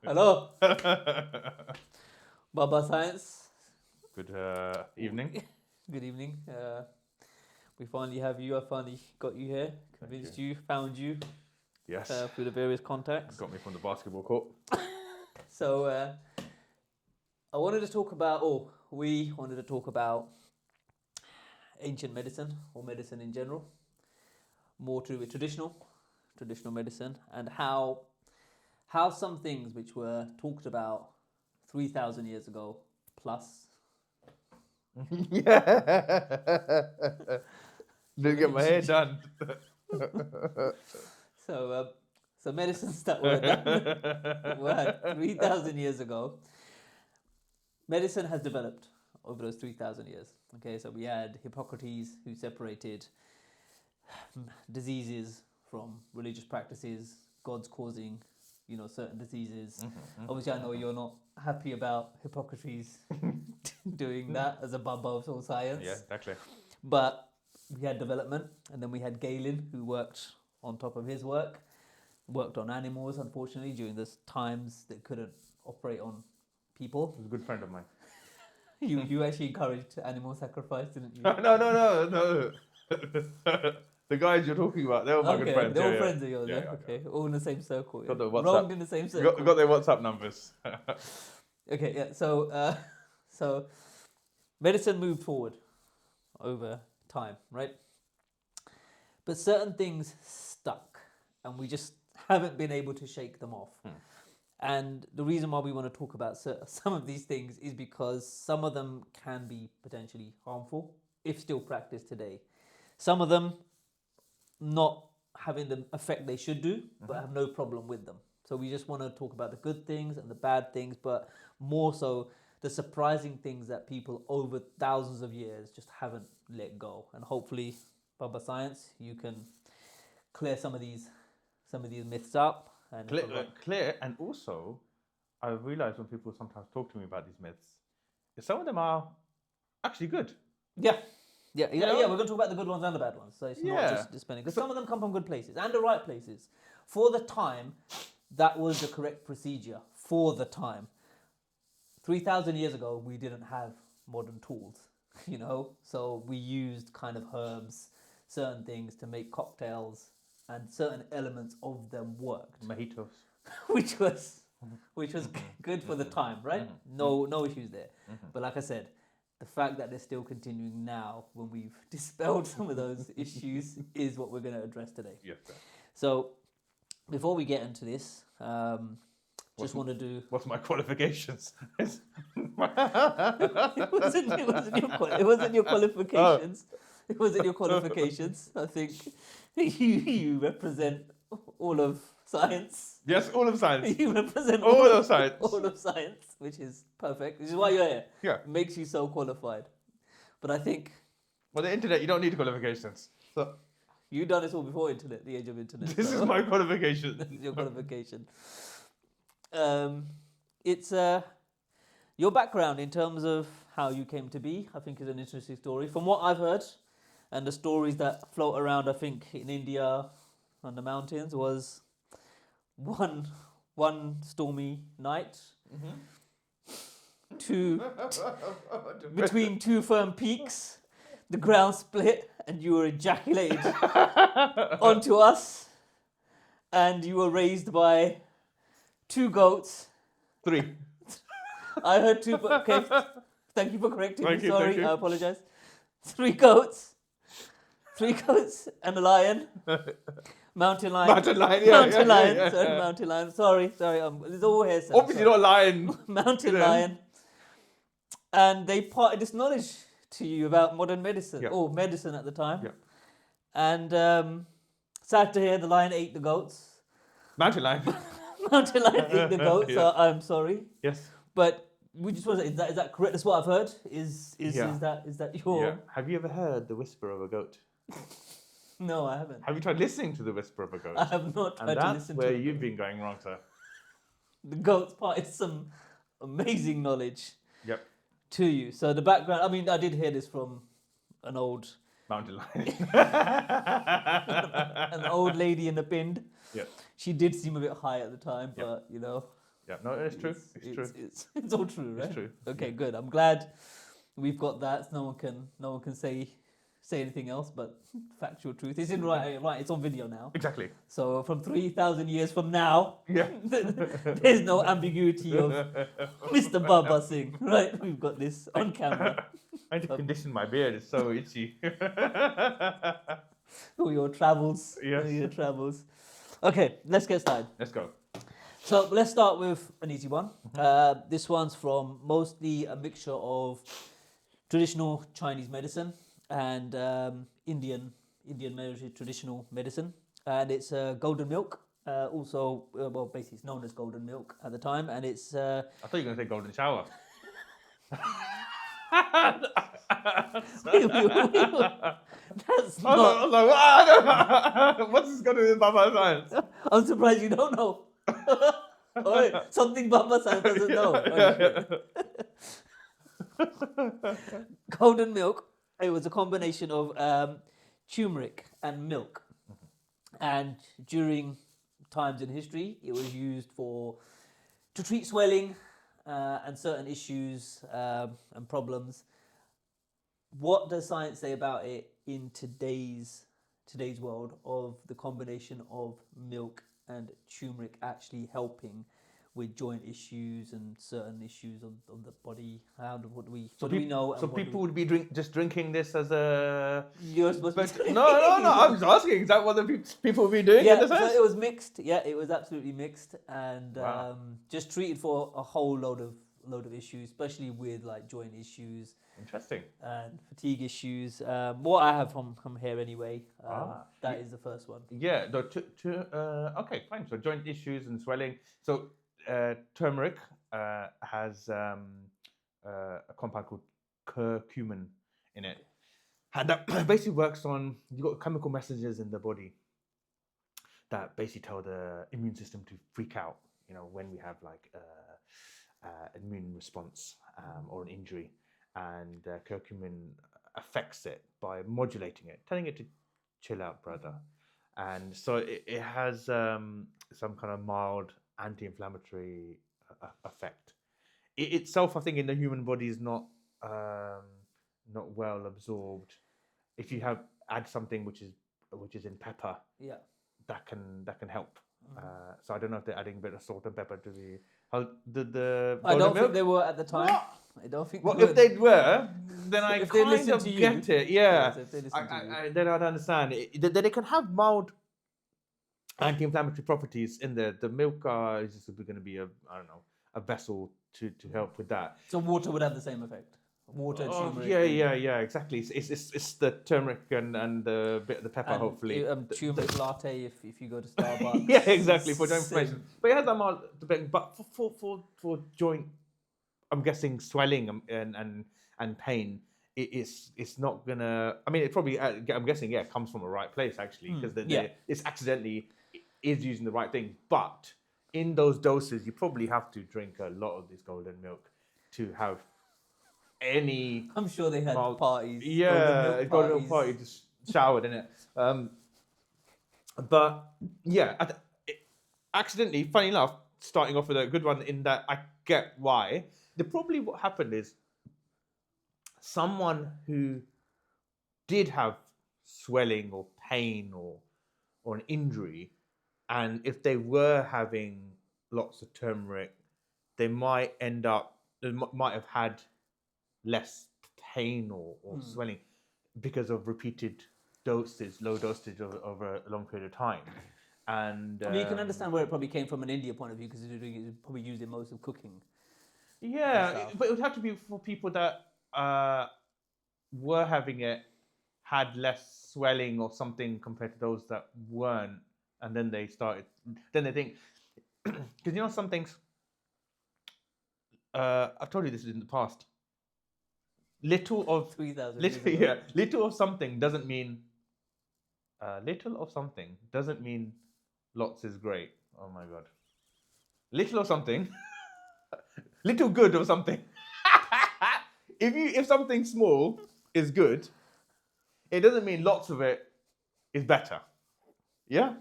Hello, Baba Science. Good evening. Good evening. We finally have you. I finally got you here. Convinced you. Found you Yes. through the various contacts. Got me from the basketball court. So I wanted to talk about, or we wanted to talk about ancient medicine or medicine in general, more to do with traditional medicine, and how some things which were talked about 3,000 years ago plus. Yeah. Didn't get my hair done. So medicines that were done were 3,000 years ago. Medicine has developed over those 3,000 years. Okay, so we had Hippocrates who separated diseases from religious practices, gods causing, certain diseases. Obviously, I know you're not happy about Hippocrates doing that as a baba of all science. Yeah, exactly. But we had development, and then we had Galen who worked on top of his work, worked on animals, unfortunately, during those times that couldn't operate on people. He's a good friend of mine. You actually encouraged animal sacrifice, didn't you? No. The guys you're talking about, they were my good friends. They're all Yeah. friends of yours, Yeah, yeah? yeah, Okay, all in the same circle. Got the WhatsApp. Wronged in the same circle. Got their WhatsApp numbers. Okay, yeah. So medicine moved forward over time, right? But certain things stuck, and we just haven't been able to shake them off. And the reason why we want to talk about some of these things is because some of them can be potentially harmful if still practiced today. Some of them not having the effect they should do, but have no problem with them. So we just want to talk about the good things and the bad things, but more so the surprising things that people over thousands of years just haven't let go. And hopefully, Baba Science, you can clear some of these myths up. And Clear, and also, I realize when people sometimes talk to me about these myths, some of them are actually good. Yeah. We're going to talk about the good ones and the bad ones. So it's not just spending. Because some of them come from good places and the right places. For the time, that was the correct procedure. For the time. 3,000 years ago, we didn't have modern tools, So we used kind of herbs, certain things to make cocktails, and certain elements of them worked. Mojitos. which was good for the time, right? No issues there. But like I said, the fact that they're still continuing now, when we've dispelled some of those issues, is what we're going to address today. Yes, sir. So, before we get into this, just want to do. What's my qualifications? It wasn't your qualifications. It wasn't your qualifications. I think you represent all of science. Yes, all of science. You represent all of science. All of science, which is perfect. Which is why you're here. Yeah. Makes you so qualified. But I think Well, the internet, you don't need qualifications. So you've done this all before internet, the age of internet. this is my qualification. This is your qualification. It's your background in terms of how you came to be, I think, is an interesting story. From what I've heard, and the stories that float around, I think, in India on the mountains, was one stormy night, between two firm peaks, the ground split, and you were ejaculated onto us, and you were raised by 2 goats. 3. I heard 2. Okay, thank you for correcting me. Sorry, thank you. I apologize. 3 goats. 3 goats and a lion. Mountain lion. Mountain lion, Mountain lion. yeah. Sorry, mountain lion. Sorry. It's all here. Obviously not a lion. Mountain lion. And they parted this knowledge to you about modern medicine, or medicine at the time. Yeah. And sad to hear the lion ate the goats. Mountain lion. Mountain lion ate the goats. Yeah. So I'm sorry. Yes. But we just want to say, is that correct? That's what I've heard. Is that your? Yeah. Have you ever heard the whisper of a goat? No, I haven't. Have you tried listening to the whisper of a goat? I have not tried And to that's listen where to it. you've been going wrong, sir. The goats part is some amazing knowledge Yep. to you. So the background, I mean, I did hear this from an old Mountain lion. lady in the pind. Yeah. She did seem a bit high at the time, Yeah. but you know, Yeah. No, it's true. It's true. it's all true, right? It's true. Okay, Yeah. good. I'm glad we've got that. No one can say anything else but factual truth. It's in right. It's on video now. Exactly. So from 3,000 years from now, Yeah. there's no ambiguity of Mr. Baba Singh, right? We've got this on camera. I need to condition my beard. It's so itchy. All your travels. Yes. All your travels. Okay, let's get started. Let's go. So let's start with an easy one. This one's from mostly a mixture of traditional Chinese medicine and Indian traditional medicine, and it's golden milk. Also, well, basically, it's known as golden milk at the time, and it's. I thought you were going to say golden shower. That's I not. was like, what's this got to do with Baba science? I'm surprised you don't know. Oh, wait, something Baba Science doesn't know. Golden milk. It was a combination of turmeric and milk, and during times in history, it was used to treat swelling and certain issues and problems. What does science say about it in today's world of the combination of milk and turmeric actually helping with joint issues and certain issues of the body? What do we know? So people would be drinking this as a. You're supposed to. No. I'm just asking. Is that what the people would be doing? Yeah, in the so sense? it was mixed. Yeah, it was absolutely mixed, and Wow. just treated for a whole load of issues, especially with like joint issues Interesting. and fatigue issues. What I have from here anyway. That is the first one. Yeah. Okay, fine. So joint issues and swelling. So turmeric has a compound called curcumin in it, and that basically works on, you've got chemical messages in the body that basically tell the immune system to freak out. You know, when we have like immune response or an injury, and curcumin affects it by modulating it, telling it to chill out, brother. And so it has some kind of mild anti-inflammatory effect. It itself, I think, in the human body is not well absorbed. If you add something which is in pepper, Yeah. that can help. So I don't know if they're adding a bit of salt and pepper to the. I don't golden think milk? they were at the time. What? I don't think. Well, they if they were, then I if they kind listen of to you, get it. Yeah, so if they listen to you. then I'd understand. That it can have mild anti-inflammatory properties in there. The milk is just going to be a vessel to help with that. So water would have the same effect. Water, turmeric. Yeah, exactly. It's the turmeric and the bit of the pepper, and, hopefully. Turmeric latte if you go to Starbucks. Yeah, exactly, for joint Same. inflammation. But it has that mild, but for joint, I'm guessing swelling and pain, it's not gonna. I mean, it probably. I'm guessing, it comes from the right place actually, because it's accidentally is using the right thing. But in those doses, you probably have to drink a lot of this golden milk to have any. I'm sure they had parties. Yeah, golden milk party, just showered in it. But yeah, accidentally, funny enough, starting off with a good one in that I get why. Probably what happened is someone who did have swelling or pain or an injury, and if they were having lots of turmeric, they might have had less pain or swelling because of repeated low dosage over a long period of time. And I mean, you can understand where it probably came from an India point of view, because it's probably used in most of cooking. Yeah, but it would have to be for people that were having it, had less swelling or something compared to those that weren't, and then they think, because some things, I've told you this in the past, little of 3,000 little of something doesn't mean lots is great. Oh my god, little of something. Little good of something. If something small is good, it doesn't mean lots of it is better. Yeah?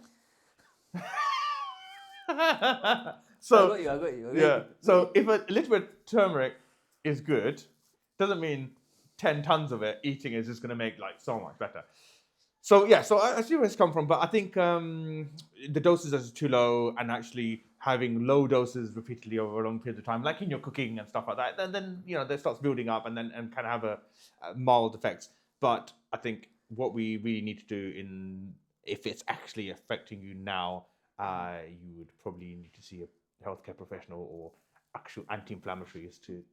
I So got you. I got you. yeah. So if a little bit of turmeric is good, doesn't mean 10 tons of it eating is just going to make like so much better. So yeah, so I see where it's come from, but I think the doses are too low, and actually having low doses repeatedly over a long period of time, like in your cooking and stuff like that, then that starts building up and kind of have a mild effects. But I think what we really need to do if it's actually affecting you now, you would probably need to see a healthcare professional or actual anti-inflammatories to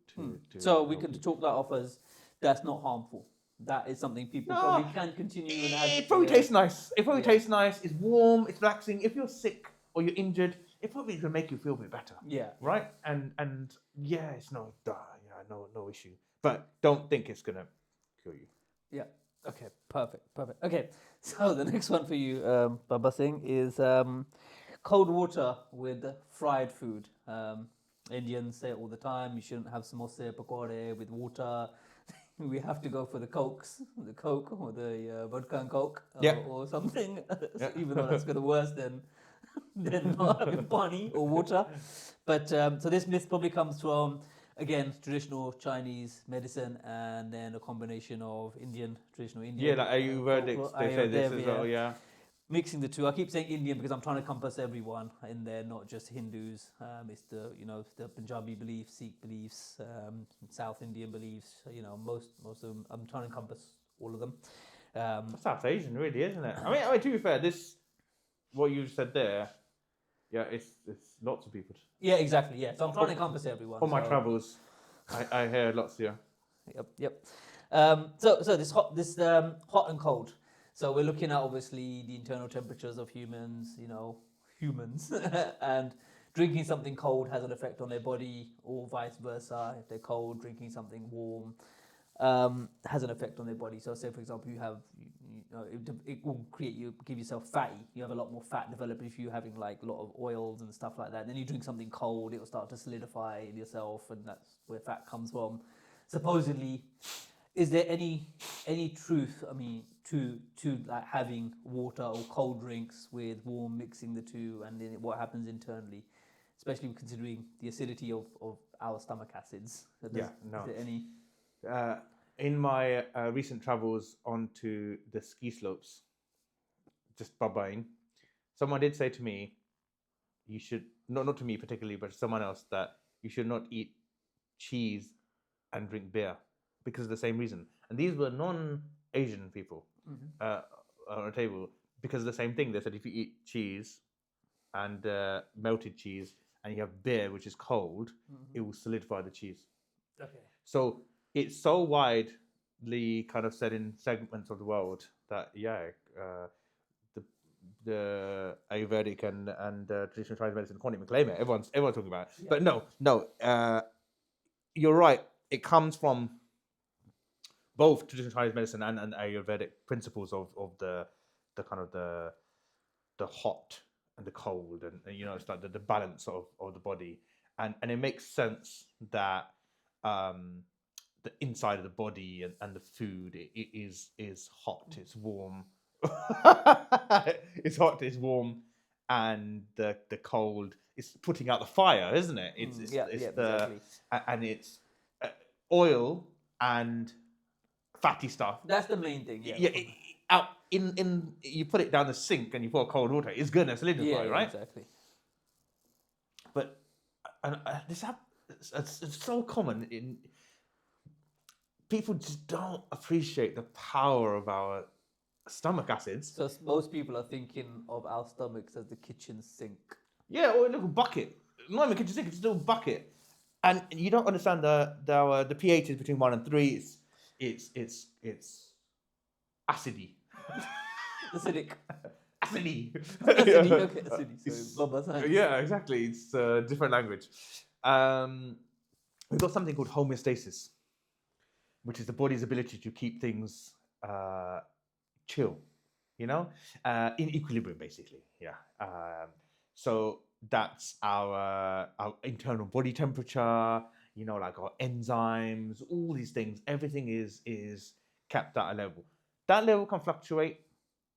So we help could you. chalk that off as that's not harmful. That is something people probably No, can continue and have. it probably tastes nice. It probably Yeah. tastes nice. It's warm. It's relaxing. If you're sick or you're injured, it probably gonna make you feel a bit better, Yeah. right? And yeah, it's no issue. But don't think it's gonna kill you. Yeah. Okay. Perfect. Okay. So the next one for you, Baba Singh, is cold water with fried food. Indians say it all the time. You shouldn't have samosa pakore with water. We have to go for the Coke or the vodka and Coke Yeah. or something. Yeah. Even though that's gonna worse than not having pani or water. But so this myth probably comes from, again, traditional Chinese medicine and then a combination of traditional Yeah, Indian like Ayurvedics, they say this as well. Yeah. mixing the two. I keep saying Indian because I'm trying to encompass everyone in there, not just Hindus. It's the Punjabi beliefs, Sikh beliefs, South Indian beliefs. Most of them. I'm trying to encompass all of them. South Asian, really, isn't it? I mean, to be fair, what you said there, yeah, it's lots of people. Yeah, exactly. Yeah, so I'm trying to encompass everyone. On my so- travels, I hear lots. Yeah. Yep. So this hot and cold. So we're looking at obviously the internal temperatures of humans, humans, and drinking something cold has an effect on their body, or vice versa. If they're cold, drinking something warm has an effect on their body. So say for example, it will give yourself fatty. You have a lot more fat develop if you're having like a lot of oils and stuff like that. Then you drink something cold, it will start to solidify in yourself, and that's where fat comes from. Supposedly, is there any truth? I mean, to like having water or cold drinks with warm, mixing the two, and then what happens internally, especially considering the acidity of our stomach acids. So Yeah, no. Is there any? In my recent travels onto the ski slopes, just Babain, someone did say to me, you should not to me particularly, but to someone else, that you should not eat cheese and drink beer because of the same reason. And these were non-Asian people on a table because of the same thing. They said if you eat cheese and melted cheese and you have beer, which is cold, it will solidify the cheese. Okay. So it's so widely kind of said in segments of the world that the Ayurvedic and traditional Chinese medicine can't even claim it. Everyone's talking about it. Yeah. But no, you're right. It comes from both traditional Chinese medicine and Ayurvedic principles of the kind of the hot and the cold, and it's like the balance of the body, and it makes sense that the inside of the body and the food it is hot, it's warm. It's hot, it's warm, and the cold is putting out the fire, isn't it? Exactly. And it's oil and fatty stuff. That's the main thing. Yeah. Out in you put it down the sink and you pour cold water, it's gonna solidify, right? Exactly. But it's so common in people just don't appreciate the power of our stomach acids. So most people are thinking of our stomachs as the kitchen sink. Yeah, or a little bucket. Not even kitchen sink, it's a little bucket. And you don't understand the pH is between 1 and 3. It's acidy. Acidic. Acidy. Acidy. Okay, acidy. Sorry, yeah, exactly. It's a different language. We've got something called homeostasis, which is the body's ability to keep things chill, in equilibrium, basically. Yeah. So that's our internal body temperature, like our enzymes, all these things. Everything is kept at a level. That level can fluctuate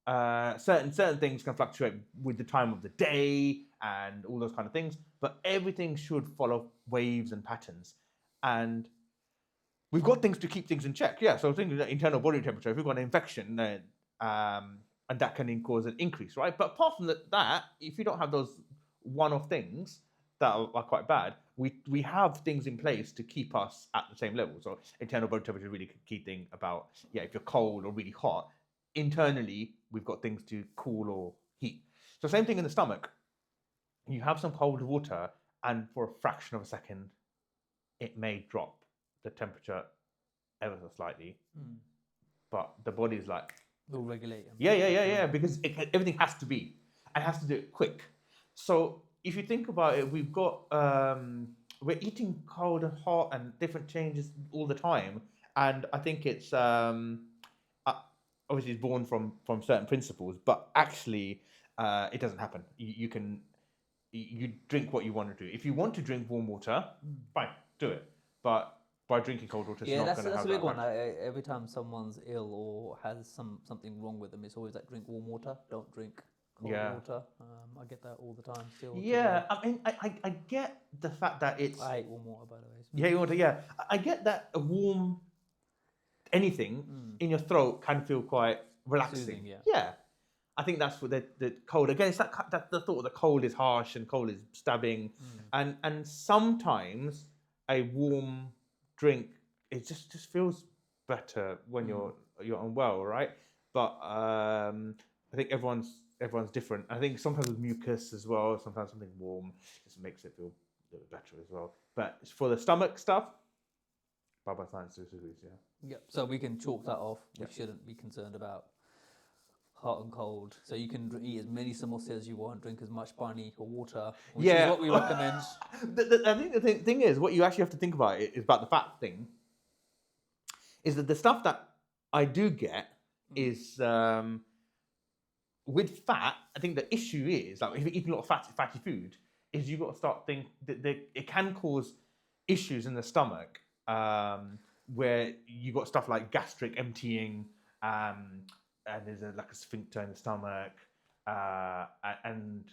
certain things can fluctuate with the time of the day and all those kind of things, but everything should follow waves and patterns. And we've got things to keep things in check. Yeah, so things like internal body temperature. If we've got an infection, and that can cause an increase, right? But apart from that, if you don't have those one-off things that are quite bad, we have things in place to keep us at the same level. So internal body temperature is really a key thing about, yeah, if you're cold or really hot, internally we've got things to cool or heat. So same thing in the stomach. You have some cold water, and for a fraction of a second, it may drop the temperature ever so slightly, but the body's like, Will regulate. yeah, because everything has to be, and has to do it quick. So if you think about it, we've got we're eating cold and hot and different changes all the time, and I think it's obviously it's born from certain principles, but actually it doesn't happen. You drink what you want to do. If you want to drink warm water, fine, do it. But by drinking cold water, it's not going to have that's a big one. effect. Every time someone's ill or has something wrong with them, it's always like drink warm water, don't drink cold water. I get that all the time still. Yeah, I mean, I get the fact that it's... I hate warm water, by the way. Yeah, you want to, yeah. I get that a warm anything in your throat can feel quite relaxing. Soothing, yeah. I think that's what the cold, again, it's that the thought that cold is harsh and cold is stabbing. And sometimes a warm drink, it just feels better when you're unwell, right? But I think everyone's different. I think sometimes with mucus as well, sometimes something warm just makes it feel a little better as well. But for the stomach stuff, bye science disagrees, yeah. Yep. So we can chalk that off. We shouldn't be concerned about hot and cold. So you can eat as many samosas as you want, drink as much pani or water, which is what we recommend. I think the thing is, what you actually have to think about is about the fat thing, is that the stuff that I do get is with fat. I think the issue is, like, if you're eating a lot of fatty food, is you've got to start thinking that it can cause issues in the stomach, where you got stuff like gastric emptying, and there's like a sphincter in the stomach, and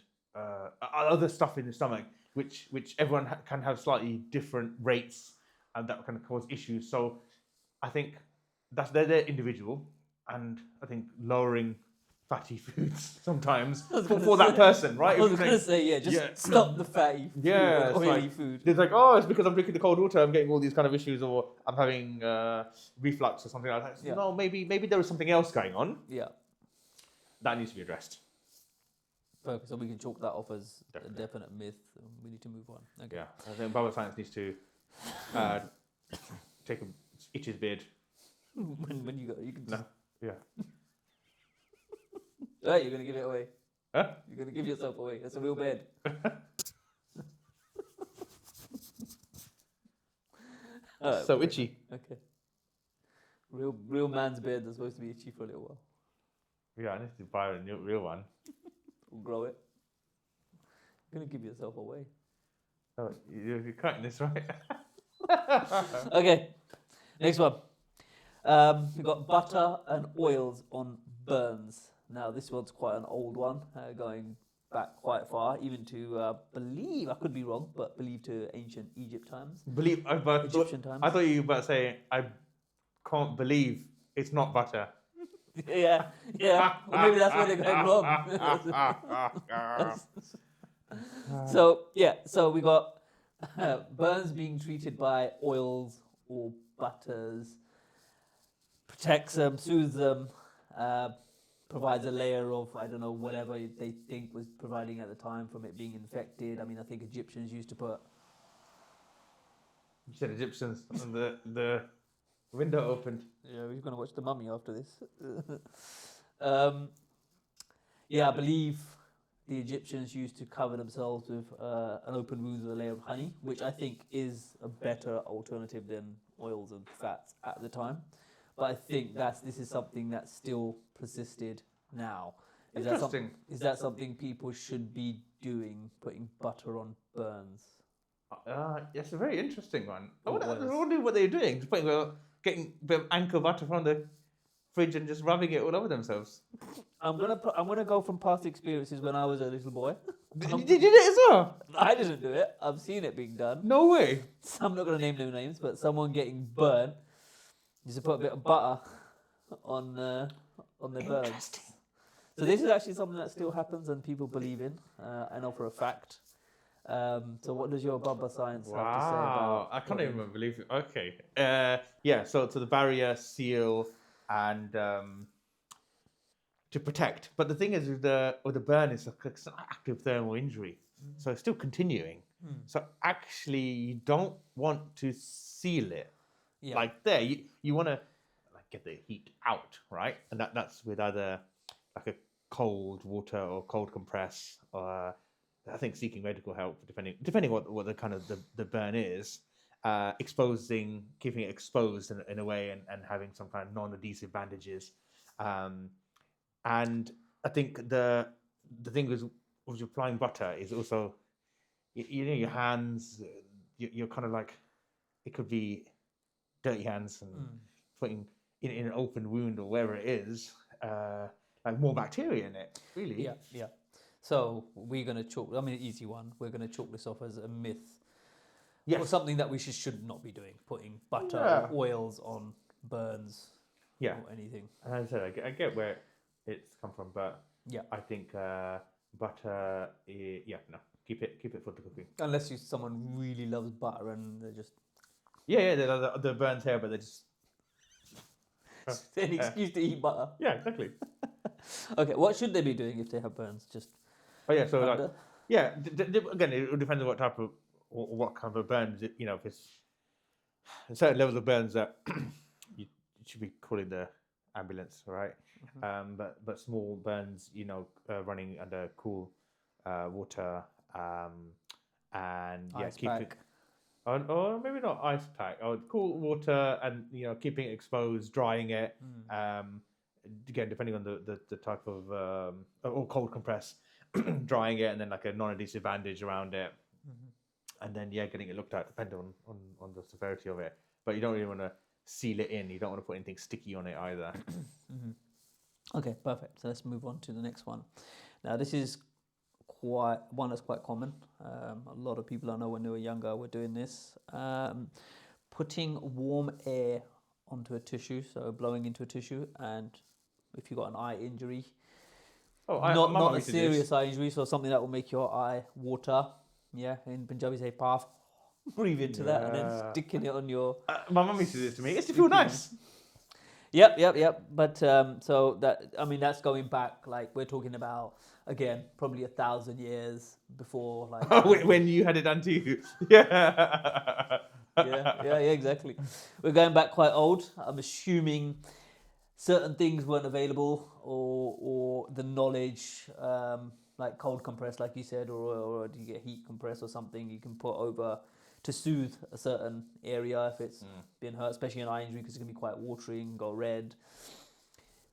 other stuff in the stomach, which everyone can have slightly different rates, and that can cause issues. So I think they're individual, and I think lowering fatty foods sometimes for that person, right? I was going to say, stop the fatty food, oily food. It's like, oh, it's because I'm drinking the cold water, I'm getting all these kind of issues, or I'm having reflux or something like that. So no, maybe there is something else going on. Yeah. That needs to be addressed. Perfect. So we can chalk that off as a definite myth. We need to move on. Okay. Yeah, I think Baba Science needs to itch his beard. when you can. No. Yeah. Right, you're going to give it away. Huh? You're going to give yourself away. That's a real bed. So itchy. Okay. Real man's bed that's supposed to be itchy for a little while. Yeah, I need to buy a new real one. We'll grow it. You're going to give yourself away. Oh, you're cutting this, right? Okay. Next one. We've got butter and oils on burns. Now, this one's quite an old one, going back quite far, even to believe, I could be wrong, but believe to ancient Egypt times. Egyptian times. I thought you were about to say, I can't believe it's not butter. yeah. Or maybe that's where they're going wrong. So we got burns being treated by oils or butters, protects them, soothes them, provides a layer of, I don't know, whatever they think was providing at the time from it being infected. I mean, I think Egyptians used to put... You said Egyptians, and the window opened. Yeah, we're going to watch The Mummy after this. I believe the Egyptians used to cover themselves with an open wound with a layer of honey, which I think is a better alternative than oils and fats at the time. But I think this is something that's still persisted now. Is that something people should be doing, putting butter on burns? It's a very interesting one. I wonder what they're doing. Getting a bit of anchor butter from the fridge and just rubbing it all over themselves. I'm gonna go from past experiences when I was a little boy. Did you do it as well? I didn't do it. I've seen it being done. No way. So I'm not gonna name no names, but someone getting burnt. Used to put a bit of butter on their burns. Interesting. So this is actually something that still happens and people believe in. I know for a fact. So what does your Baba science have to say about? I can't even believe it. Okay. Yeah. So to the barrier, seal, and to protect. But the thing is, with the burn, it's an active thermal injury, so it's still continuing. So actually, you don't want to seal it. Yeah. Like there, you want to like get the heat out, right? And that's with either like a cold water or cold compress, or I think seeking medical help, depending what the kind of the burn is, keeping it exposed in a way, and having some kind of non-adhesive bandages. And I think the thing with applying butter is also, you know, your hands, you're kind of like, it could be dirty hands and putting in an open wound or wherever it is, like more bacteria in it, really. Yeah. So we're going to chalk, an easy one. We're going to chalk this off as a myth. Yes. Or something that we should not be doing, putting butter or oils on burns or anything. And as I said, I get where it's come from, but yeah, I think butter, no, keep it for the cooking. Unless someone really loves butter and they're just... the burns here, but they're just... an excuse to eat butter. Yeah, exactly. Okay, what should they be doing if they have burns? Just... Oh yeah, so like, again, it depends on what type of, or what kind of burns. You know, if it's certain levels of burns that you should be calling the ambulance, right? But small burns, you know, running under cool water, and ice keep pack. it. Or maybe not ice pack. Or cool water, and you know, keeping it exposed, drying it. Again, depending on the type of or cold compress, drying it, and then like a non-adhesive bandage around it, and then getting it looked at, depending on the severity of it. But you don't really want to seal it in. You don't want to put anything sticky on it either. Okay, perfect. So let's move on to the next one. Now this is one that's quite common. A lot of people I know when they were younger were doing this. Putting warm air onto a tissue, so blowing into a tissue, and if you've got an eye injury, not a serious eye injury, so something that will make your eye water. Yeah, in Punjabi say path. Breathe into that and then sticking it on your... my mum used to do this to me. It's to feel nice. Yep. But so that, that's going back, like we're talking about, again, probably 1,000 years before, like... when you had it done to you. Yeah. yeah, exactly. We're going back quite old. I'm assuming certain things weren't available, or the knowledge, like cold compress, like you said, or do you get heat compress or something you can put over to soothe a certain area if it's been hurt, especially an eye injury, because it can be quite watery and go red.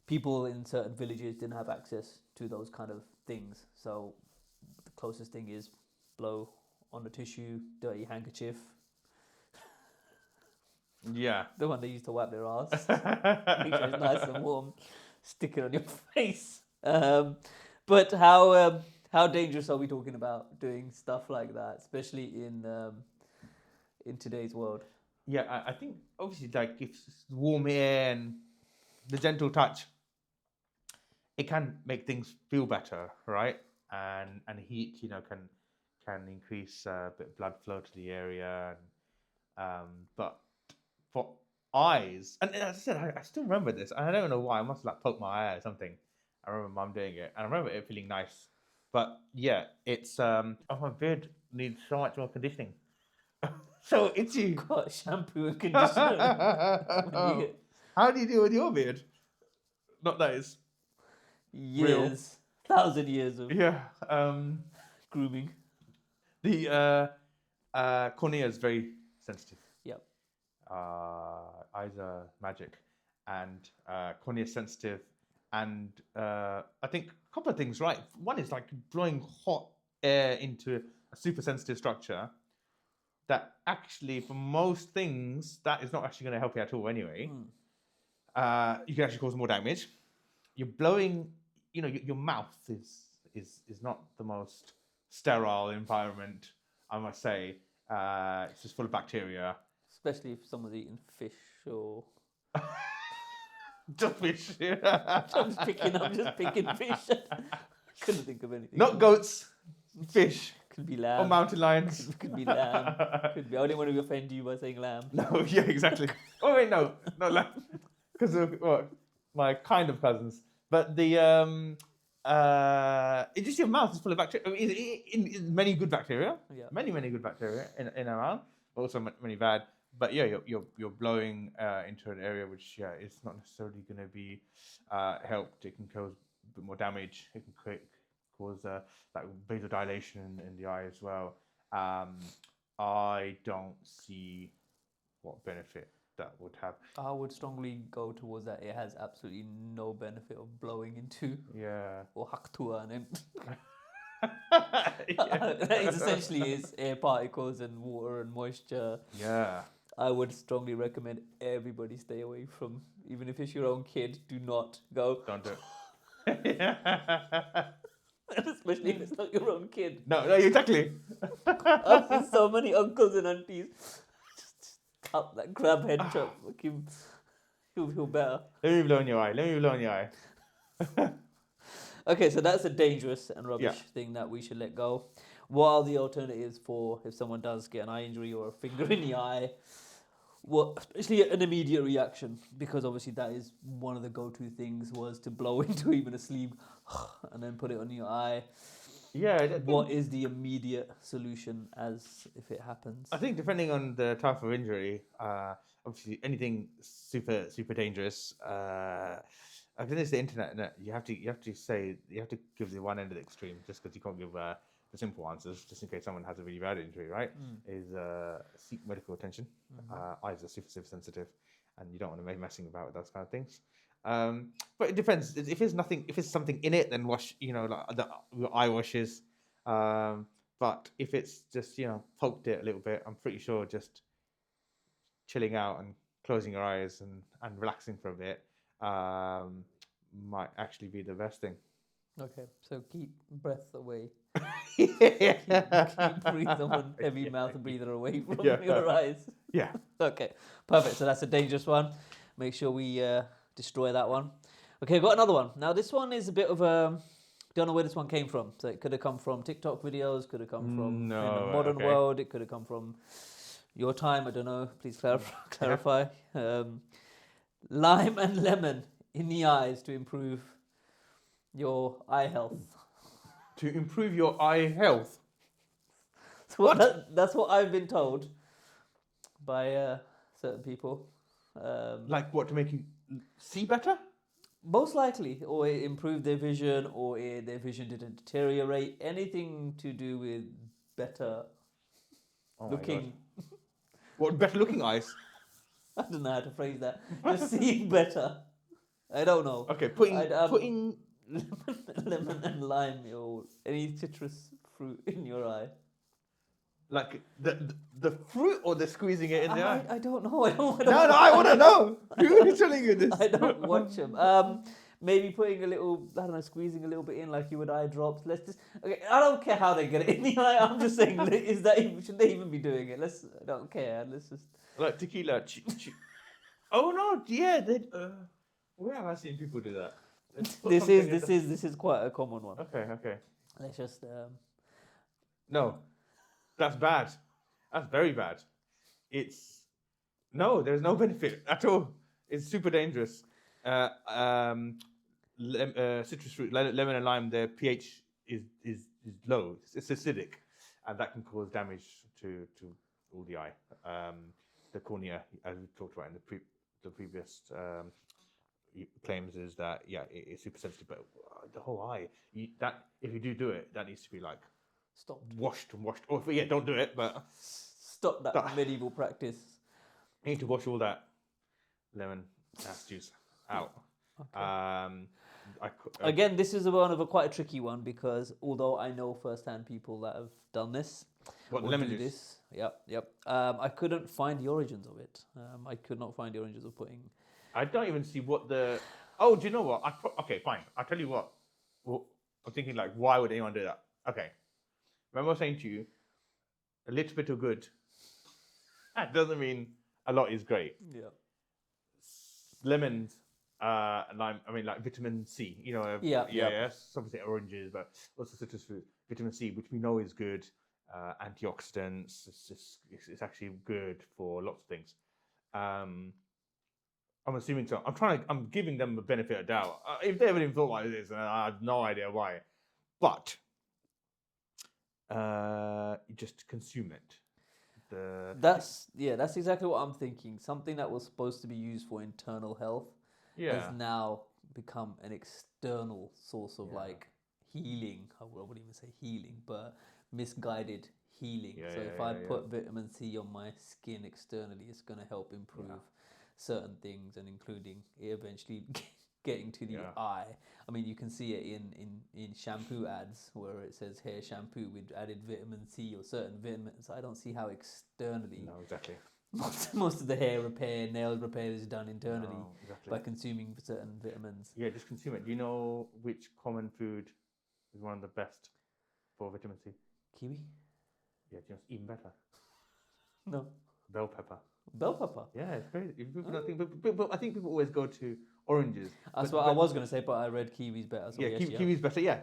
People in certain villages didn't have access to those kind of things, so the closest thing is blow on the tissue, dirty handkerchief. Yeah. The one they used to wipe their ass. Make sure it's nice and warm. Stick it on your face. But how dangerous are we talking about doing stuff like that, especially in today's world? Yeah, I think obviously, like, if it's warm air and the gentle touch, it can make things feel better, right? And heat, you know, can increase a bit of blood flow to the area. But for eyes, and as I said, I still remember this, and I don't know why. I must have like poked my eye or something. I remember Mum doing it, and I remember it feeling nice. But yeah, it's my beard needs so much more conditioning. So itchy. Got shampoo and conditioner. How do you deal with your beard? Not that it's years, 1,000 years of grooming. The cornea is very sensitive. Yep. Eyes are magic, and cornea is sensitive, and I think a couple of things. Right, one is like blowing hot air into a super sensitive structure. That actually, for most things, that is not actually going to help you at all anyway. you can actually cause more damage. You're blowing, your mouth is not the most sterile environment, I must say. It's just full of bacteria. Especially if someone's eating fish or. Just fish. I'm just picking fish. Couldn't think of anything. Not goats, fish. Could be lamb. Or mountain lions. Could be lamb. Could be. I didn't want to offend you by saying lamb. No, yeah, exactly. Oh wait, no, not lamb. Because of my kind of cousins. But the it's just your mouth is full of bacteria. I mean, many good bacteria. Yeah. Many good bacteria in our mouth. Also many bad. But yeah, you're blowing into an area which is not necessarily going to be helped. It can cause a bit more damage. It can cause like vasodilation in the eye as well. I don't see what benefit that would have. I would strongly go towards that. It has absolutely no benefit of blowing into. Yeah. Or haktua and Yeah. It essentially is air particles and water and moisture. Yeah. I would strongly recommend everybody stay away from, even if it's your own kid, do not go. Don't do it. Especially if it's not your own kid. No, exactly. I've seen so many uncles and aunties just cut that crab head chop. He'll feel better. Let me blow in your eye. Okay, so that's a dangerous and rubbish thing that we should let go. What are the alternatives for if someone does get an eye injury or a finger in the eye? Especially an immediate reaction, because obviously that is one of the go-to things, was to blow into even a sleeve and then put it on your eye. Yeah. What is the immediate solution as if it happens? I think depending on the type of injury, obviously anything super dangerous. I think it's the internet. No, you have to give the one end of the extreme, just because you can't give the simple answers, just in case someone has a really bad injury, right? Is seek medical attention. Eyes are super sensitive, and you don't want to be messing about with those kind of things. But it depends. If it's something in it, then wash. Like your eye washes. But if it's just poked it a little bit, I'm pretty sure just chilling out and closing your eyes and relaxing for a bit might actually be the best thing. Okay, so keep breath away. Keep breathe on heavy mouth and breather away from your eyes. Yeah. Okay, perfect. So that's a dangerous one. Make sure we destroy that one. Okay, I've got another one. Now this one is a bit of a... Don't know where this one came from. So it could have come from TikTok videos, could have come from in the modern world, it could have come from your time, I don't know. Please clarify. Lime and lemon in the eyes to improve your eye health. To improve your eye health? So that's what I've been told by certain people. Like what, to make you see better? Most likely, or it improved their vision, or their vision didn't deteriorate. Anything to do with better looking. What, better looking eyes? I don't know how to phrase that. Just seeing better. I don't know. Okay, putting lemon and lime or any citrus fruit in your eye. Like the fruit, or the squeezing it in the eye? I don't know. I want to know. Who is telling you this? I don't watch them. Maybe putting a little, I don't know, squeezing a little bit in like you would eye drops. Okay, I don't care how they get it in the eye. I'm just saying, should they even be doing it? I don't care. Let's just... Like tequila. Oh no, yeah. Where have I seen people do that? This is quite a common one. Okay. Let's just... No. That's bad. That's very bad. There's no benefit at all. It's super dangerous. Citrus fruit, lemon and lime, their pH is low. It's acidic, and that can cause damage to all the eye. The cornea, as we talked about in the previous claims, is that it's super sensitive, but the whole eye. If you do it, that needs to be like stopped. Washed. Or don't do it, but stop that medieval practice. You need to wash all that lemon juice out. Okay. Again, this is quite a tricky one, because although I know firsthand people that have done this, what, the lemon juice? Yep. I couldn't find the origins of it. I could not find the origins of putting I don't even see what the. Oh, do you know what? Okay, fine. I'll tell you what. Well, I'm thinking like, why would anyone do that? Okay. Remember I was saying to you, a little bit of good. That doesn't mean a lot is great. Yeah. Lemons, lime. I mean, like vitamin C. You know. Yeah. Some say oranges, but also citrus fruit. Vitamin C, which we know is good. Antioxidants. It's actually good for lots of things. I'm assuming so. I'm giving them the benefit of doubt. If they haven't even thought like this, I have no idea why. But you just consume it. That's exactly what I'm thinking. Something that was supposed to be used for internal health has now become an external source of like healing. I wouldn't even say healing, but misguided healing. So if I put vitamin C on my skin externally, it's going to help improve certain things, and including it eventually getting to the eye. I mean, you can see it in shampoo ads where it says hair shampoo with added vitamin C or certain vitamins. I don't see how externally. No, exactly. Most of the hair repair, nail repair is done internally by consuming certain vitamins. Yeah, just consume it. Do you know which common food is one of the best for vitamin C? Kiwi? Yeah, just even better. No. Bell pepper. Bell pepper? Yeah, it's crazy. People don't think, but I think people always go to oranges. That's what I was going to say, but I read kiwi's better. So kiwi's better. Yeah,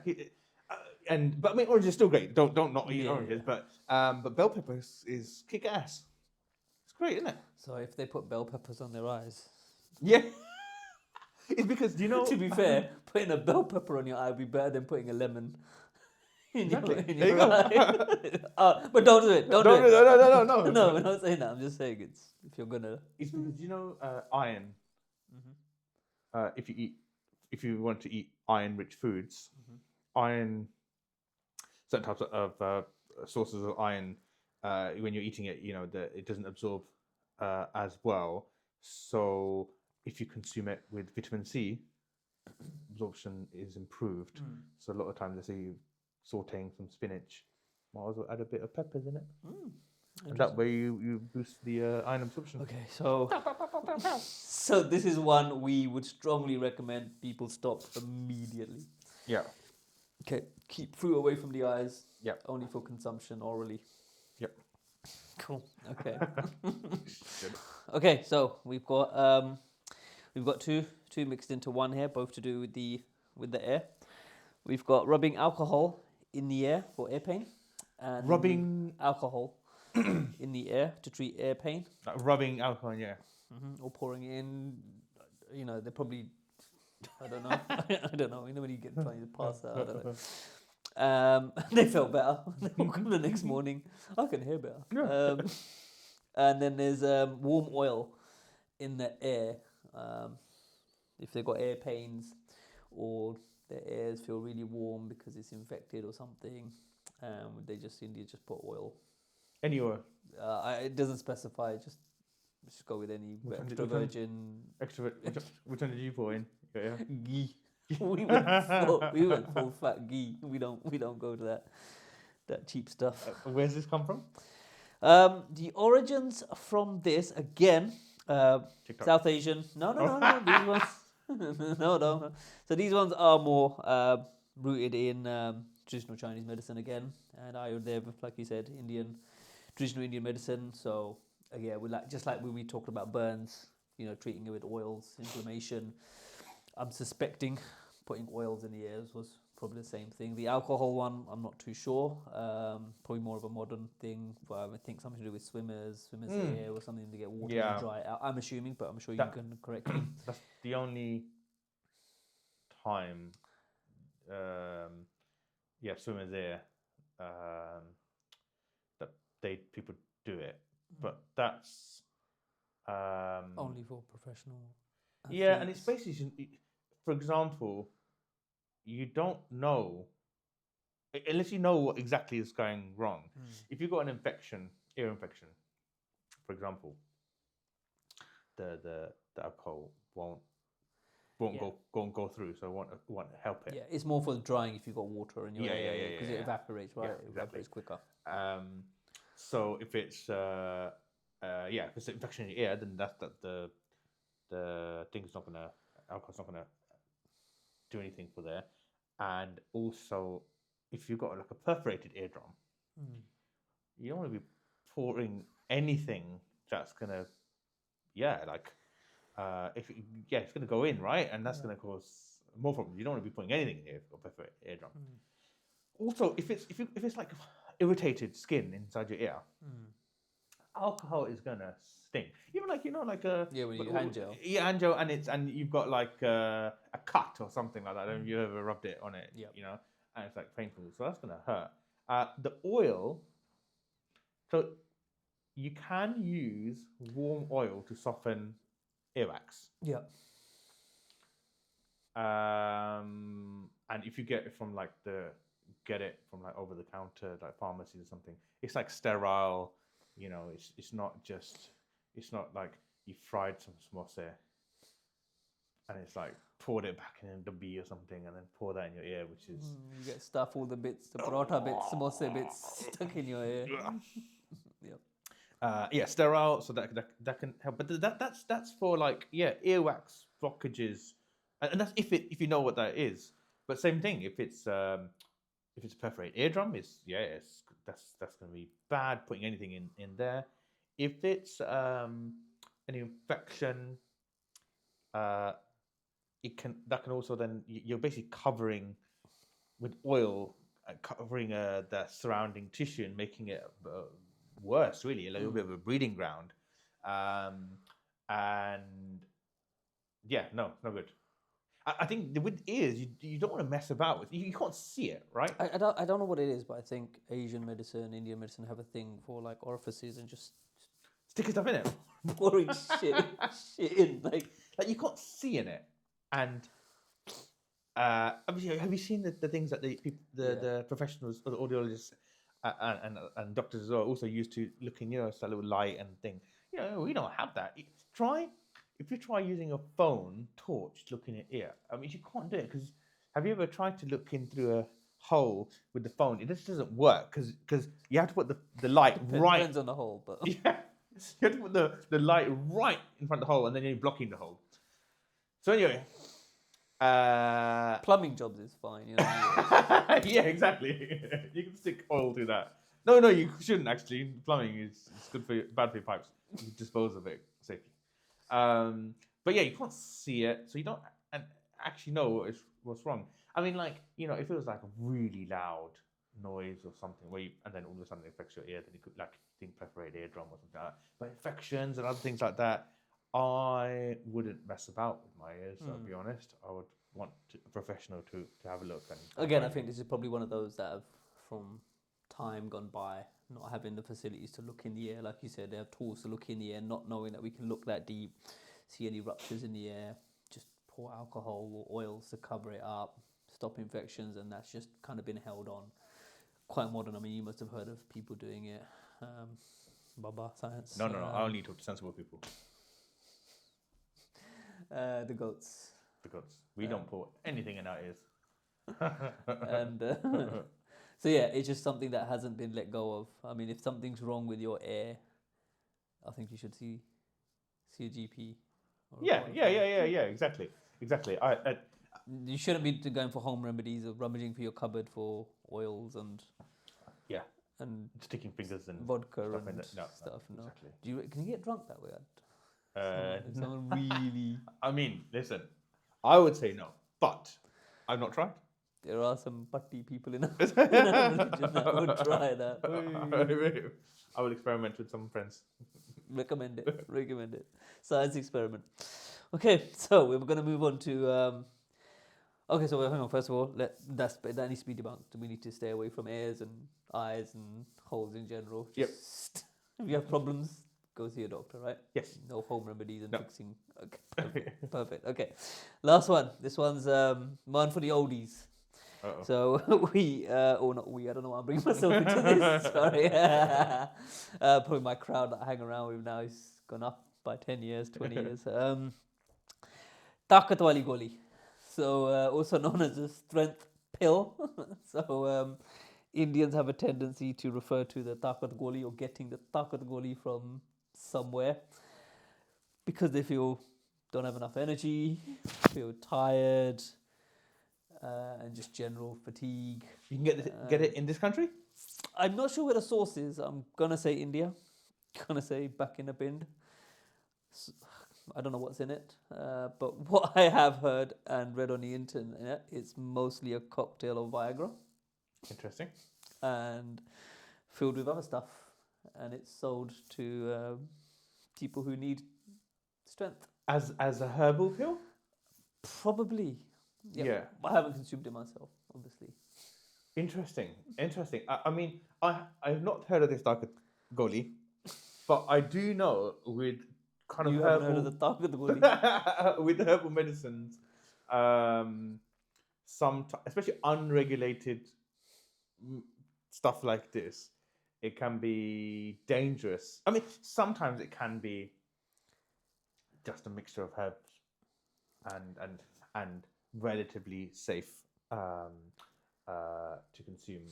but I mean, orange is still great. Don't not eat oranges, but bell pepper is kick ass. It's great, isn't it? So if they put bell peppers on their eyes, yeah, it's because do you know? To be fair, putting a bell pepper on your eye would be better than putting a lemon. In your there you go. But don't do it. Don't do it. No. No, we're not saying that. I'm just saying it's if you're gonna. It's because you know iron. If you want to eat iron-rich foods, iron, certain types of sources of iron, when you're eating it, you know that it doesn't absorb as well. So if you consume it with vitamin C, absorption is improved. So a lot of times they say you sauteing some spinach, might as well add a bit of peppers in it. And that way you boost the iron absorption. Okay, so this is one we would strongly recommend people stop immediately. Yeah. Okay, keep fruit away from the eyes. Yeah. Only for consumption orally. Yep. Cool. Okay. Okay, so we've got two mixed into one here, both to do with the air. We've got rubbing alcohol in the air for air pain, and rubbing alcohol in the air to treat air pain. Like rubbing alcohol in the air. Or pouring it in. You know, they're probably. I don't know. I don't know. You know when you get trying to pass that. I don't know. They felt better. They woke up the next morning. I can hear better. And then there's warm oil in the air. If they've got air pains or their ears feel really warm because it's infected or something, they just put oil. Any oil? It doesn't specify. Just go with any extra virgin. Which one did you pour in? Yeah. Ghee. we went full fat ghee. We don't go to that cheap stuff. Where's this come from? The origins from this again, South Asian. No. These ones, no. So these ones are more rooted in traditional Chinese medicine again, and Ayurveda, like you said, traditional Indian medicine. So again, just like when we talked about burns, treating it with oils, inflammation. I'm suspecting putting oils in the ears was probably the same thing. The alcohol one, I'm not too sure. Probably more of a modern thing. But I think something to do with swimmers' ear or something to get water to dry out. I'm assuming, but I'm sure you can correct me. That's the only time, swimmers' ear, that people do it. But that's only for professional athletes. Yeah, and it's basically, for example, you don't know unless you know what exactly is going wrong. If you've got an infection, ear infection, for example, the alcohol won't go through, so it won't help it. Yeah, it's more for the drying if you've got water in your ear because it evaporates, right? Yeah, It evaporates quicker. So if it's if it's an infection in your ear, then that's the the thing's not gonna alcohol's not gonna do anything for there. And also, if you've got like a perforated eardrum, you don't want to be pouring anything that's gonna, it's gonna go in, right, and that's gonna cause more problems. You don't want to be putting anything in here if you've got perforated eardrum. Also, if it's like irritated skin inside your ear, alcohol is gonna sting. Even like when you hand gel. Yeah, hand gel, and you've got like a cut or something like that. Have you ever rubbed it on it? Yep. And it's like painful, so that's gonna hurt. The oil, so you can use warm oil to soften earwax. Yeah. And if you get it from like over the counter, like pharmacies or something, it's like sterile. It's not like you fried some samosa and it's like poured it back in a bee or something and then pour that in your ear, which is You get stuff, all the bits, the paratha bits, samosa bits stuck in your ear. Yep. Sterile, so that can help. But that's for like earwax blockages, and that's if you know what that is. But same thing, if it's a perforated eardrum, that's going to be bad. Putting anything in there. If it's an infection, that can also then you're basically covering with oil, covering the surrounding tissue and making it worse, really, a little bit of a breeding ground. And no good. I think with ears, you don't want to mess about with. You can't see it, right? I don't know what it is, but I think Asian medicine, Indian medicine have a thing for like orifices and just sticking stuff in it, pouring shit in, like you can't see in it. And obviously, have you seen the things that the professionals, or the audiologists and doctors as well, also used to look in it's a little light and thing. We don't have that. If you try using a phone torch to look in your ear, I mean, you can't do it because have you ever tried to look in through a hole with the phone? It just doesn't work because you have to put the light right. Depends on the hole, but yeah, you have to put the light right in front of the hole, and then you're blocking the hole. So anyway, plumbing jobs is fine, yeah, exactly. You can stick oil through that. No, you shouldn't actually. Plumbing is good bad for your pipes. You dispose of it safely. But yeah, you can't see it, so you don't actually know what's wrong. I mean, like if it was like a really loud noise or something, and then all of a sudden it affects your ear, then you could like think perforated eardrum or something like that. But infections and other things like that, I wouldn't mess about with my ears. I'll be honest. I would want a professional to have a look. And again, I think this is probably one of those that have from time gone by, not having the facilities to look in the air, like you said, they have tools to look in the air, not knowing that we can look that deep, see any ruptures in the air, just pour alcohol or oils to cover it up, stop infections, and that's just kind of been held on. Quite modern. I mean, you must have heard of people doing it. Baba science. No. I only talk to sensible people. The goats. The goats. We don't pour anything in our ears. And so yeah, it's just something that hasn't been let go of. I mean, if something's wrong with your ear, I think you should see a GP. Yeah. Exactly. You shouldn't be going for home remedies or rummaging for your cupboard for oils and sticking fingers and vodka stuff and stuff. No. Exactly. Can you get drunk that way? Someone really. I mean, listen, I would say no, but I've not tried. There are some putty people in our religion that would try that. I will experiment with some friends. Recommend it. Science experiment. Okay, so we're going to move on to. Okay, so hang on. First of all, that needs to be debunked. We need to stay away from ears and eyes and holes in general. Just, if you have problems, go see a doctor, right? Yes. No home remedies and fixing. Okay, perfect. Okay, last one. This one's one for the oldies. Uh-oh. So not we. I don't know why I'm bringing myself into this. Sorry. Probably my crowd that I hang around with now has gone up by 10 years, 20 years. Takat wali goli. So also known as a strength pill. So Indians have a tendency to refer to the takat goli or getting the takat goli from somewhere because they feel don't have enough energy, feel tired, and just general fatigue. You can get it in this country? I'm not sure where the source is. I'm gonna say India. Gonna say back in a bin. I don't know what's in it, but what I have heard and read on the internet, it's mostly a cocktail of Viagra Interesting. and filled with other stuff, and it's sold to people who need strength. As a herbal pill? Probably. Yep. Yeah. I haven't consumed it myself, obviously. Interesting. I mean, I've not heard of this Takat Goli, but I do know with kind You of haven't heard herbal of the Takat Goli? with herbal medicines, especially unregulated stuff like this, it can be dangerous. I mean, sometimes it can be just a mixture of herbs and relatively safe to consume.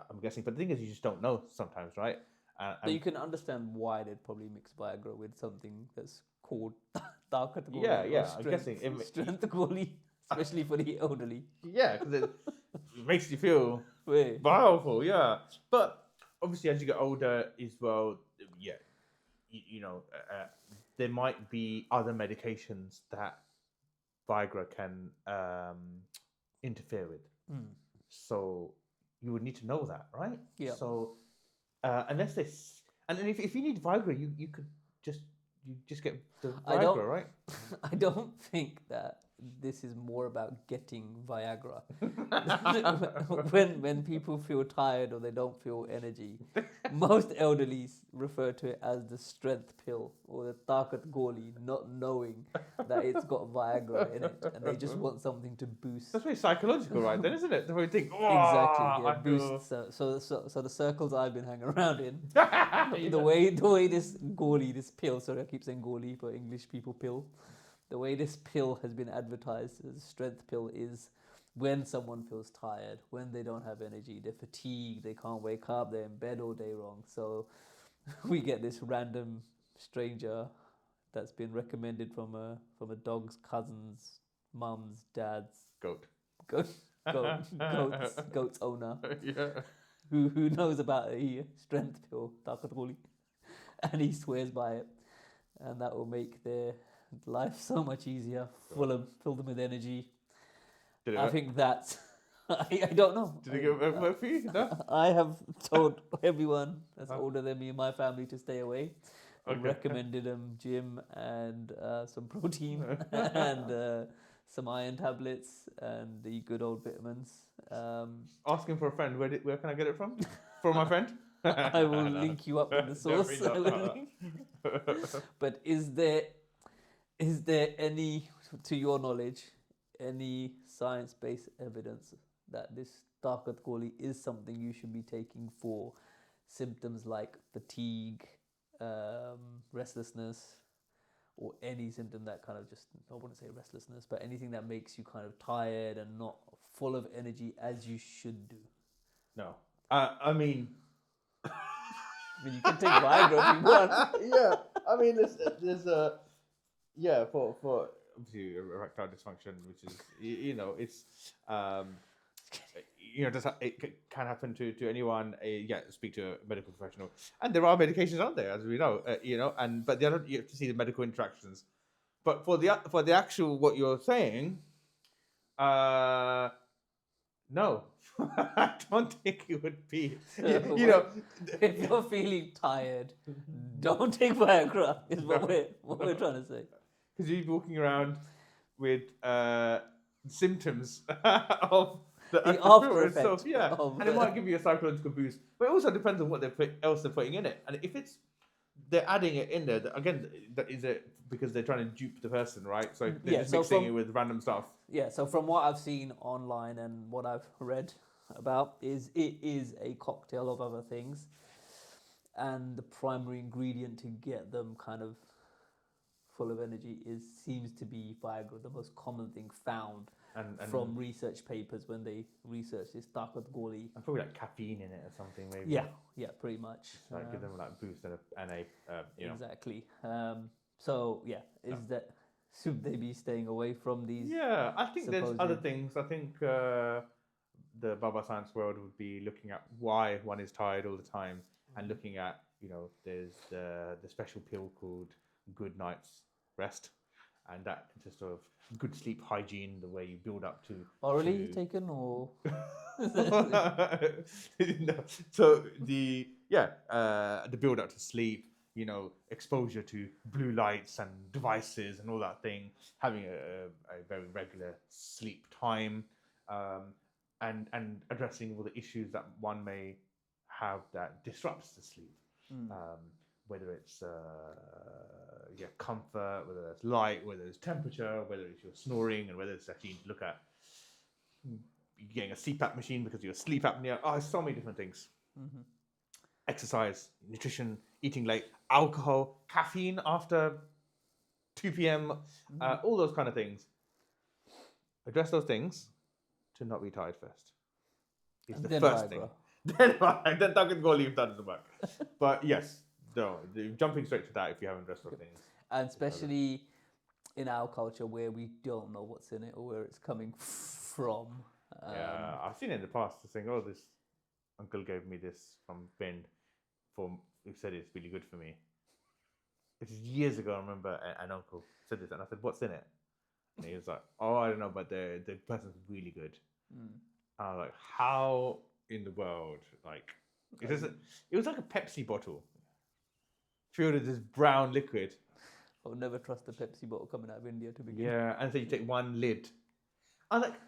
I'm guessing, but the thing is, you just don't know sometimes, right? But you can understand why they'd probably mix Viagra with something that's called Takat Goli. Yeah, or I'm guessing strength Goli, especially for the elderly. Yeah, because it makes you feel Wait. powerful. Yeah, but obviously, as you get older as well, yeah, there might be other medications that Viagra can interfere with. So you would need to know that, right? Yeah. So unless and then if you need Viagra, you could just get the Viagra, right? I don't think that this is more about getting Viagra. when people feel tired or they don't feel energy, most elderlies refer to it as the strength pill or the Takat Goli, not knowing that it's got Viagra in it, and they just want something to boost. That's very psychological, right? Then, isn't it? The way you think, Exactly, yeah, I feel... boost. So the circles I've been hanging around in, the way this Goli, this pill. Sorry, I keep saying Goli for English people pill. The way this pill has been advertised as a strength pill is when someone feels tired, when they don't have energy, they're fatigued, they can't wake up, they're in bed all day long. So we get this random stranger that's been recommended from a dog's cousin's mum's dad's goat's owner, who knows about a strength pill, Takat Goli, and he swears by it, and that will make their life so much easier, fill them with energy. I think that's... I don't know. Did it work for you? No? I have told everyone that's older than me in my family to stay away. Okay. Recommended them gym and some protein and some iron tablets and the good old vitamins. Asking for a friend, where can I get it from? From my friend? I will link you up with the source. But is there any, to your knowledge, any science-based evidence that this Takat Goli is something you should be taking for symptoms like fatigue, restlessness, or any symptom that kind of just, I wouldn't say restlessness, but anything that makes you kind of tired and not full of energy as you should do? No. I mean, you can take Viagra if you want. Yeah, I mean, there's a... Yeah, for obviously erectile dysfunction, which is, it's... it can happen to anyone. Speak to a medical professional, and there are medications out there, as we know. But you have to see the medical interactions. But for the actual what you're saying, no, I don't think it would be. If you're feeling tired, don't take Viagra. Is what we're trying to say. Because you'd be walking around with symptoms of the after effect. itself, and it might give you a psychological boost. But it also depends on what they're putting in it, and if they're adding it in there, again, that is it because they're trying to dupe the person, right? So they're just mixing it with random stuff. Yeah. So from what I've seen online and what I've read about, it is a cocktail of other things, and the primary ingredient to get them kind of full of energy seems to be Viagra, the most common thing found from research papers when they research this Takat Goli. And probably like caffeine in it or something, maybe. Yeah, pretty much. Like give them like boost and a Exactly. should they be staying away from these? Yeah, I think there's other supposed- things. I think the Baba Science world would be looking at why one is tired all the time, and looking at, there's the special pill called Good Night's Rest, and that consists of good sleep hygiene, the way you build up to Orally to- taken or No. So the build up to sleep, exposure to blue lights and devices and all that thing, having a very regular sleep time, and addressing all the issues that one may have that disrupts the sleep, whether it's comfort, whether it's light, whether it's temperature, whether it's your snoring, and whether it's actually you need to look at getting a CPAP machine because of your sleep apnea. Oh, so many different things. Exercise, nutrition, eating late, alcohol, caffeine after 2 p.m., all those kind of things. Address those things to not be tired first. It's And the then first Viagra. thing. Then talking go leave that doesn't work. But yes, no, jumping straight to that if you haven't addressed those things. And especially in our culture where we don't know what's in it or where it's coming from. Yeah, I've seen it in the past. Saying, "Oh, this uncle gave me this from Bend, who said it's really good for me." It was years ago. I remember an uncle said this, and I said, "What's in it?" And he was like, "Oh, I don't know, but the person's really good." And I was like, "How in the world?" Like, it was like a Pepsi bottle filled with this brown liquid. I would never trust a Pepsi bottle coming out of India to begin. Yeah, and so you take one lid. I was like,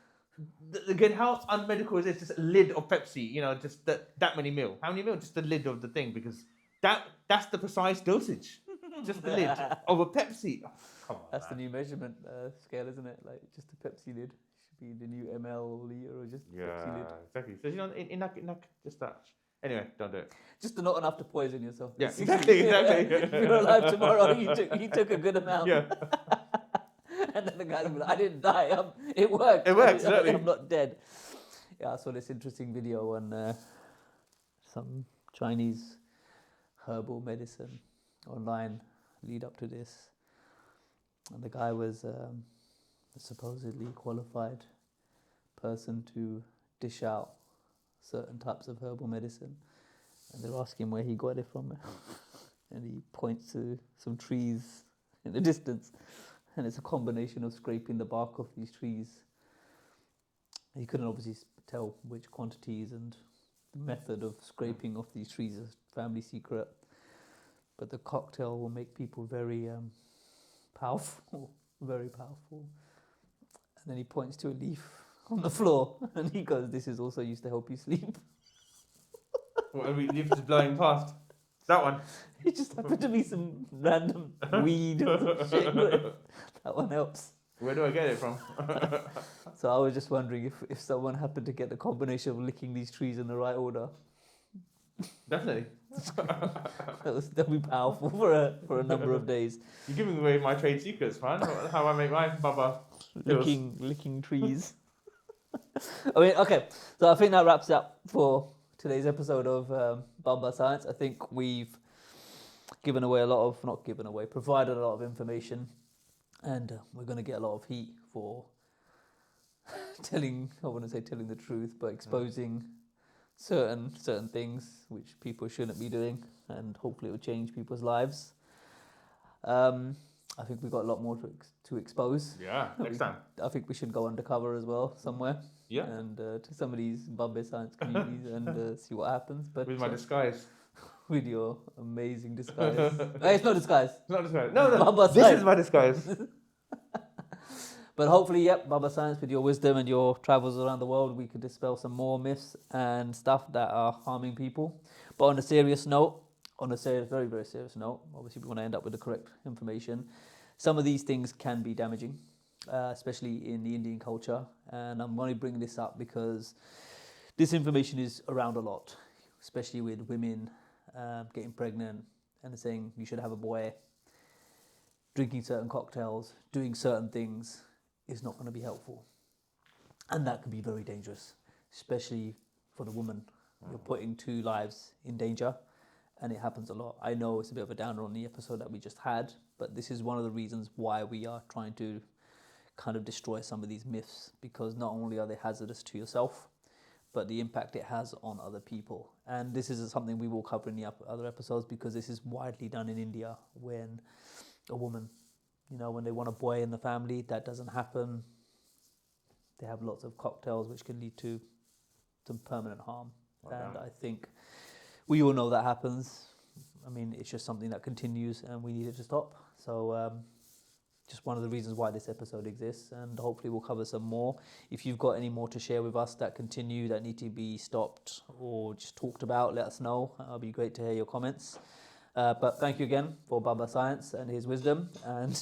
again, how unmedical is this? Just a lid of Pepsi, just that many mil. How many mil? Just the lid of the thing, because that's the precise dosage. Just the lid of a Pepsi. Oh, come on, That's the man. new measurement scale, isn't it? Like just a Pepsi lid should be the new ml liter or just Pepsi lid. Exactly. So in that just that. Anyway, don't do it. Just not enough to poison yourself. Yeah, basically. exactly. If you're alive tomorrow, he took a good amount. Yeah. And then the guy will be like, I didn't die. It worked. It worked, exactly. I'm not dead. Yeah, I saw this interesting video on some Chinese herbal medicine online lead up to this. And the guy was a supposedly qualified person to dish out certain types of herbal medicine. And they're asking where he got it from. And he points to some trees in the distance. And it's a combination of scraping the bark off these trees. He couldn't obviously tell which quantities, and the method of scraping off these trees is a family secret. But the cocktail will make people very powerful, very powerful. And then he points to a leaf on the floor, and he goes, "This is also used to help you sleep." What are we just blowing past? That one. It just happened to be some random weed or some shit. That one helps. Where do I get it from? So I was just wondering if someone happened to get the combination of licking these trees in the right order, Definitely. that'd be powerful for a number of days. You're giving away my trade secrets, man. How I make my Baba. pills. Licking trees. I mean, okay. So I think that wraps up for today's episode of Bamba Science. I think we've provided a lot of information, and we're going to get a lot of heat for I wouldn't say telling the truth, but exposing certain things which people shouldn't be doing, and hopefully it will change people's lives. I think we've got a lot more to expose. Yeah, next time. I think we should go undercover as well somewhere. Yeah. And to some of these Bombay science communities and see what happens. But With my disguise. with your amazing disguise. It's not disguise. It's not disguise. No. Baba This science. is my disguise. But hopefully, yep, Baba Science, with your wisdom and your travels around the world, we could dispel some more myths and stuff that are harming people. But on a serious note, very, very serious note, obviously we want to end up with the correct information. Some of these things can be damaging, especially in the Indian culture. And I'm only bringing this up because this information is around a lot, especially with women getting pregnant and saying you should have a boy. Drinking certain cocktails, doing certain things is not going to be helpful. And that can be very dangerous, especially for the woman. You're putting two lives in danger, and it happens a lot. I know it's a bit of a downer on the episode that we just had, But this is one of the reasons why we are trying to kind of destroy some of these myths, because not only are they hazardous to yourself, but the impact it has on other people. And this is something we will cover in the other episodes, because this is widely done in India when a woman, when they want a boy in the family, that doesn't happen. They have lots of cocktails which can lead to some permanent harm. And I think we all know that happens. I mean, it's just something that continues and we need it to stop. So just one of the reasons why this episode exists, and hopefully we'll cover some more. If you've got any more to share with us that continue, that need to be stopped or just talked about, let us know. It'll be great to hear your comments. But thank you again for Baba Science and his wisdom, and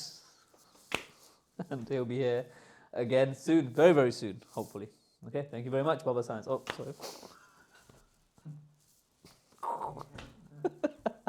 he'll be here again soon, very, very soon, hopefully. Okay, thank you very much, Baba Science. Oh, sorry.